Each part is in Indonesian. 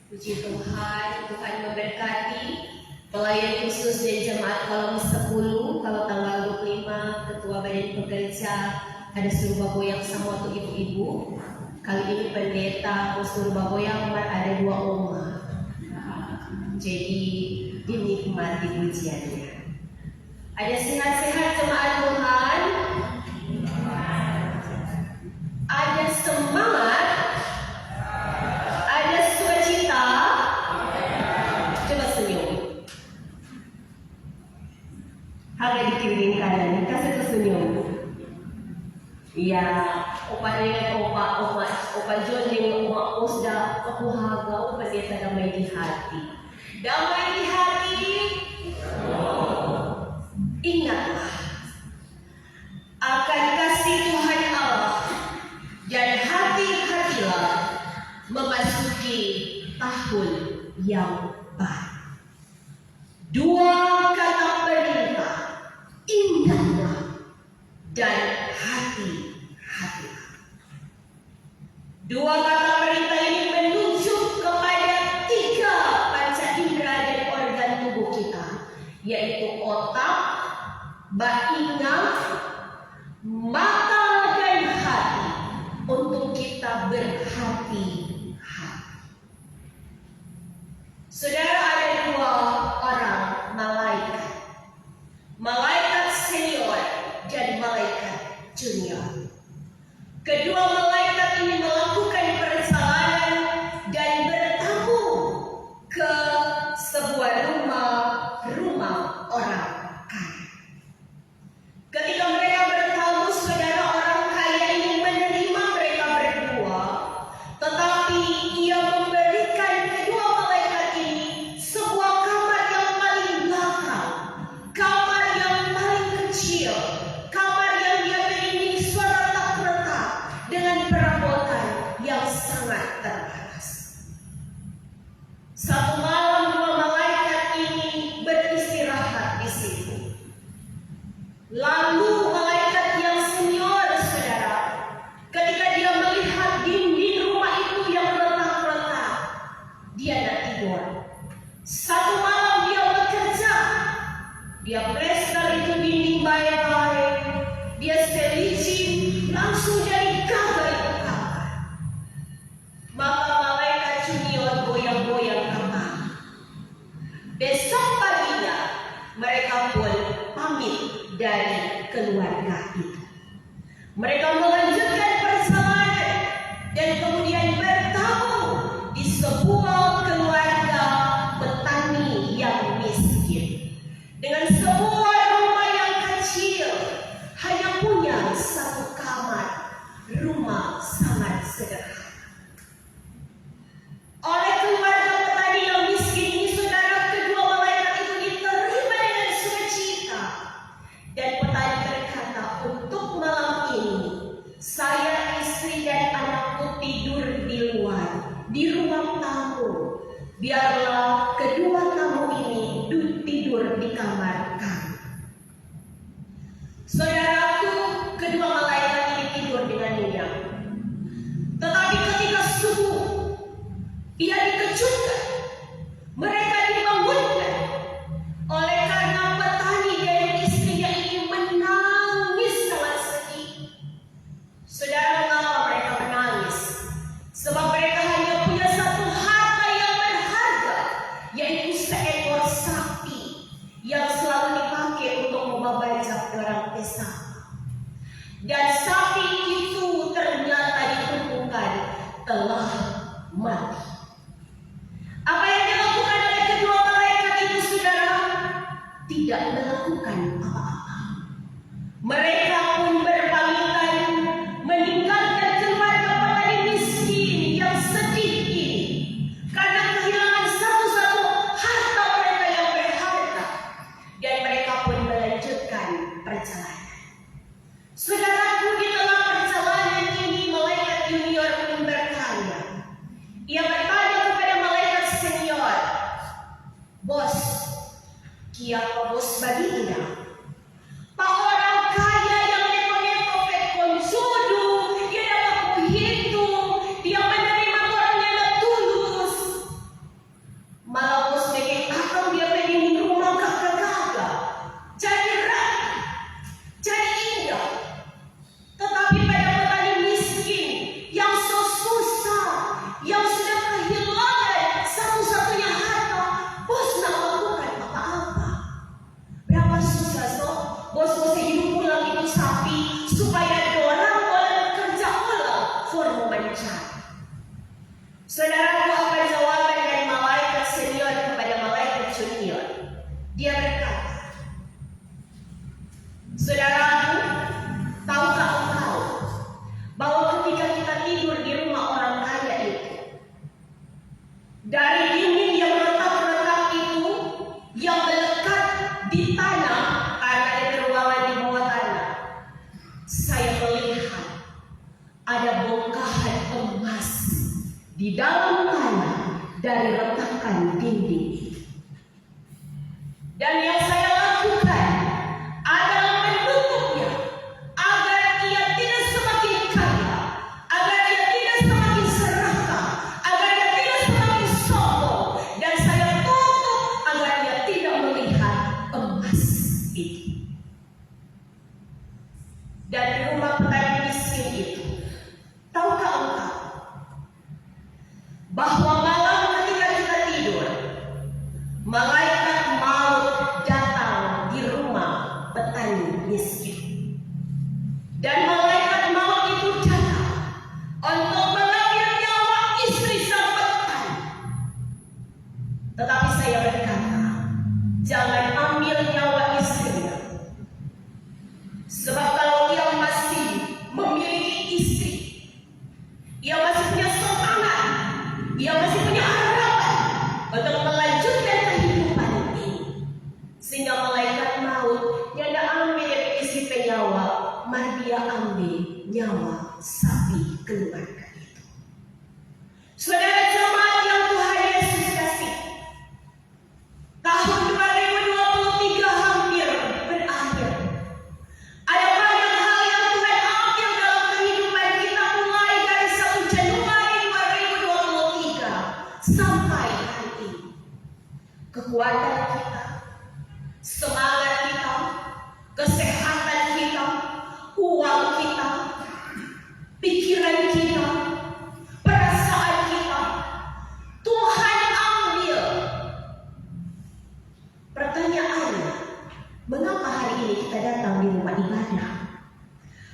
Puji Tuhan, Tuhan memberkati pelayan khusus dan jemaat kolom 10. Kalau tanggal 25 Ketua Badan Pekerja ada suruh bagoyang sama untuk ibu-ibu. Kali ini pendeta suruh bagoyang ada 2 oma. Jadi dinikmati pujiannya. Ada sehat-sehat jemaat Tuhan. Ada semangat. Ada sukacita. Coba senyum. Harga di kiri kanan, kasih tersenyum. Iya, opa dengan opa John dengan opa Osda, aku harga opa pendeta damai di hati. Damai di hati. Ingatlah akan kasih Tuhan Allah dan hati-hatilah memasuki tahun yang baru. 2 kata perintah, ingatlah dan hati-hatilah. 2 kata perintah ini menunjuk kepada 3 panca indera dan organ tubuh kita, yaitu otak, batinga, mata dan hati, untuk kita berhati-hati. Saudara, ada 2 orang malaikat, malaikat senior dan malaikat junior. Kedua malaikat ini melakukan perjalanan dan bertamu ke sebuah rumah orang kaya. Ketika mereka bertamu, saudara, orang kaya ini menerima mereka berdua, tetapi ia memberikan kedua malaikat ini sebuah kamar yang paling belakang, kamar yang paling kecil, kamar yang dia berinding suara tak retak dengan perabotan yang sangat terbatas. Satu malam 2 malaikat ini beristirahat di situ. Lalu malaikat yang senior, saudara, ketika dia melihat dinding rumah itu yang retak-retak, dia nak tidur. Satu malam dia bekerja, dia plester itu dinding baik-baik, dia selicin, langsung jadi gagah itu kamar. Maka malaikat junior goyang-goyang kamar. Besok paginya mereka pun pamit dari keluarga itu. Mereka melanjutkan perjalanan dan kemudian bertamu di sebuah keluarga petani yang miskin dengan sebuah rumah yang kecil, hanya punya 1 kamar, rumah sangat sederhana. Oleh keluarga petani yang miskin ini, saudara, kedua malaikat itu diterima dengan sukacita. Dan petani berkata, untuk malam ini saya, istri dan anakku tidur di luar, di ruang tamu. Biarlah kedua tamu ini tidur di kamar kami. Saudaraku, kedua malaikat ini tidur dengan nyenyak. Tetapi ketika subuh, ia dikejutkan. Mereka dibangunkan oleh karena petani dan istrinya ini menangis sangat sedih. Saudara, mengapa mereka menangis? Sebab mereka hanya punya 1 harta yang berharga, yaitu seekor sapi yang selalu dipakai untuk membajak orang pesta. Dan sapi itu ternyata ditemukan telah mati. Apa yang dilakukan oleh kedua malaikat itu, saudara? Tidak melakukan apa-apa. Mereka pun berpamitan meninggalkan keluarga petani miskin yang sedih ini karena kehilangan satu-satu harta mereka yang berharga, dan mereka pun melanjutkan perjalanan. Saudaraku, di dalam perjalanan ini malaikat junior pun bertanya. Ia bertanya kepada malaikat senior, "Bos, kiapa bos baginya? Pak orang kaya yang neto-neto konsudu, dia dapat begitu, dia menerima orang yang tulus. berkata, saudaraku, apa jawaban dari malaikat senior kepada malaikat junior? Dia berkata, saudaraku, tahukah engkau bahwa ketika kita tidur di rumah orang kaya itu, dari dinding yang retak-retak itu, yang melekat di tanah karena ada ruangan di bawah tanah, saya melihat ada bongkahan emas di dalam tanah dari retakan dinding itu. Dan yang saya lakukan adalah menutupnya agar ia tidak semakin kaya, agar ia tidak semakin serakah, agar ia tidak semakin sombong, dan saya tutup agar ia tidak melihat emas itu. Dan di rumah petani miskin itu, tahukah engkau bahwa malam ketika kita tidur, malaikat maut datang di rumah petani miskin. Dan malaikat maut itu datang untuk mengambil nyawa istri sang petani. Tetapi saya berkata, jangan ambil nyawa istrinya. Sebab kalau ia masih memiliki istri, ia masih punya semangat, ia masih punya harapan untuk melanjutkan kehidupan ini. Sehingga malaikat maut yang ambil dari istri penyawa, mari dia ambil nyawa sapi keluarga itu. Saudara jemaat yang Tuhan Yesus kasih, tahun 2023 hampir berakhir. Ada banyak hal yang Tuhan ambil dalam kehidupan kita mulai dari 1 Januari 2023 sampai hari ini. Kekuatan kita, semangat kita, kesehatan kita, uang kita, pikiran kita, perasaan kita, Tuhan ambil. Pertanyaannya, mengapa hari ini kita datang di rumah ibadah?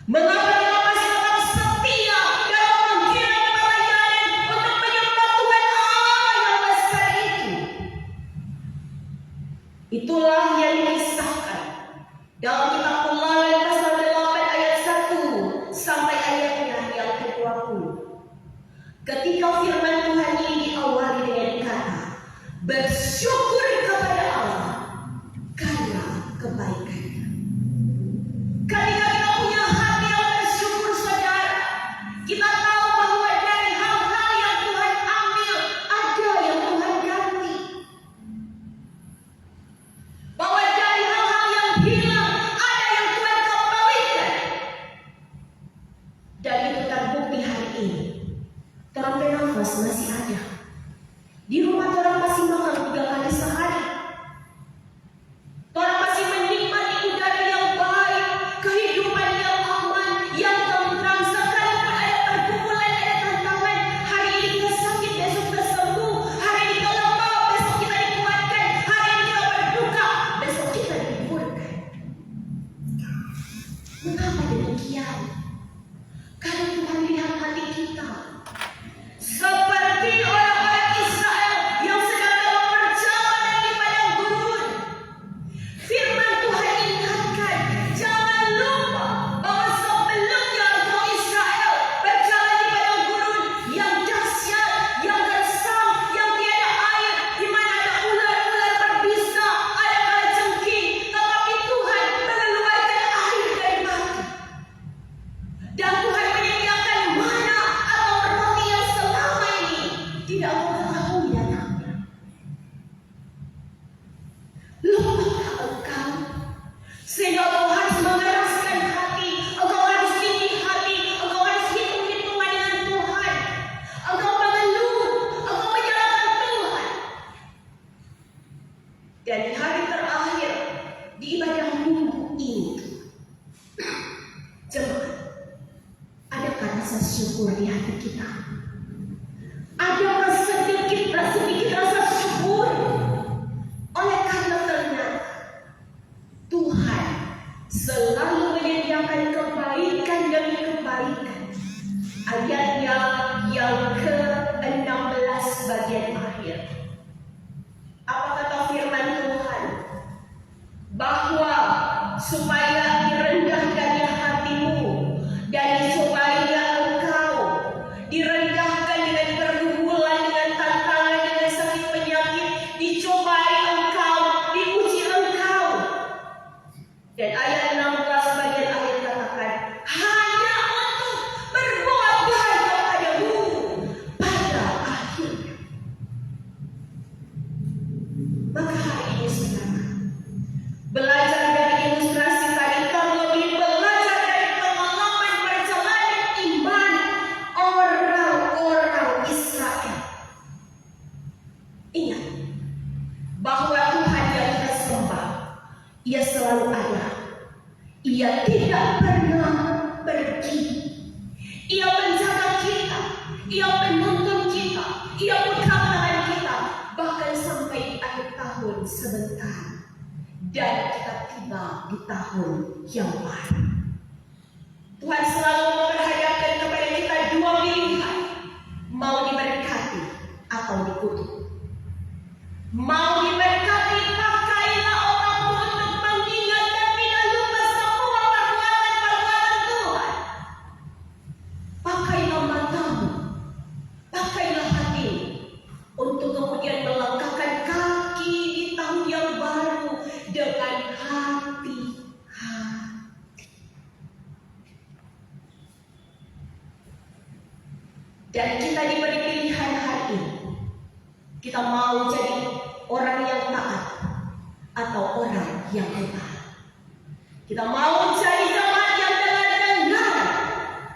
Mengapa kita masih tetap setia dalam panggilan pelayanan untuk menyembah Tuhan Allah yang besar itu? Itulah yang dikisahkan dalam kitab Ulangan pasal 8 ayat 1 sampai ayatnya yang ke-20. Ketika firman Tuhan ini diawali dengan kata, bersyukur kepada Allah karena kebaikannya. Ketika kita punya hati yang bersyukur, saudara, kita tahu bahwa dari hal-hal yang Tuhan ambil, ada yang Tuhan ganti. Bahwa dari hal-hal yang hilang, ada yang Tuhan kembalikan. Dan itu terbukti hari ini. Orang bernafas masih ada. Di rumah orang masih makan 3 kali sehari. Orang masih menikmati udara yang baik, kehidupan yang aman, yang tentram. Sekalipun ada pergumulan, ada tantangan. Hari ini kita sakit, besok kita sembuh. Hari ini kita lemah, besok kita dikuatkan. Hari ini kita berduka, besok kita dihiburkan. Mengapa demikian? Karena Tuhan lihat hati kita. Seperti orang-orang Israel yang sedang dalam perjalanan di padang gurun. Firman Tuhan ingatkan, jangan lupa bahwa sebelumnya engkau Israel berjalan di padang gurun yang dahsyat, yang gersang, yang tiada air, di mana ada ular-ular berbisa, ada kalajengking, tetapi Tuhan mengeluarkan air dari batu. Dan Tuhan menyediakan mana atau roti yang selama ini tidak kau ketahui datangnya. Lupakan engkau, sehingga engkau harus mengeraskan hati, engkau harus tinggi hati, engkau harus hitung-hitungan dengan Tuhan, engkau mengeluh, engkau menyalahkan Tuhan. Dan di hari terakhir di ibadah minggu ini, jemaat, adakah rasa syukur di hati kita? Adakah sedikit rasa syukur? Oleh karena ternyata Tuhan selalu menyediakan kebaikan demi kebaikan. Ayatnya supaya direndahkannya hatimu, dan supaya engkau direndahkan dengan pergumulan, dengan tantangan, dengan sakit penyakit, dicobai engkau, diuji engkau. Dan ayat 16 bagian akhir katakan, hanya untuk berbuat baik kepadamu pada akhirnya. Maka hari ini saudara, belajar dari ilustrasi tadi, terlebih belajar dari pengalaman perjalanan iman orang-orang Israel. Ingat bahwa Tuhan yang kita sembah, Ia selalu ada. Ia tidak pernah pergi. Ia menjaga kita, Ia menuntun kita, Ia pegang tangan kita, bahkan sampai di akhir tahun sebentar, dan kita tiba di tahun yang baru. Tuhan selalu memperhadapkan kepada kita dua pilihan, mau diberkati atau dikutuk. Mau diberkati, pakailah otakmu untuk mengingat dan tidak lupa semua perbuatan-perbuatan Tuhan. Pakailah matamu, pakailah hatimu, untuk kemudian melangkahkan kaki di tahun yang baru dengan hati-hati. Dan kita diberi pilihan hari ini. Kita mau jadi orang yang taat atau orang yang hebat. Kita mau jadi jemaat yang dengar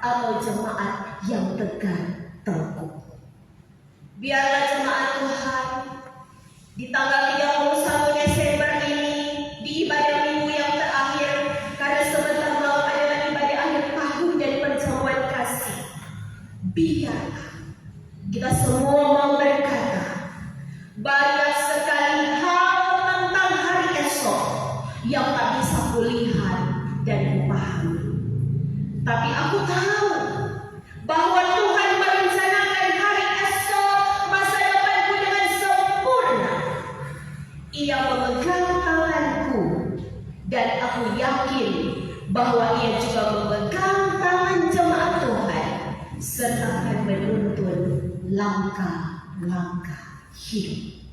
atau jemaat yang tegar tengkuk. Biarlah jemaat Tuhan di tanggal 31 Desember ini, di ibadah minggu yang terakhir, karena sebentar malam adalah ibadah akhir tahun dan perjamuan kasih. Biarlah kita semua mau berkata, banyak sekali hal tentang hari esok yang tak bisa kulihat dan kupahami. Tapi aku tahu bahwa Tuhan merencanakan hari esok, masa depanku dengan sempurna. Ia memegang tanganku, dan aku yakin bahwa Ia juga memegang tangan jemaat Tuhan, serta akan menuntun langkah-langkah hidup.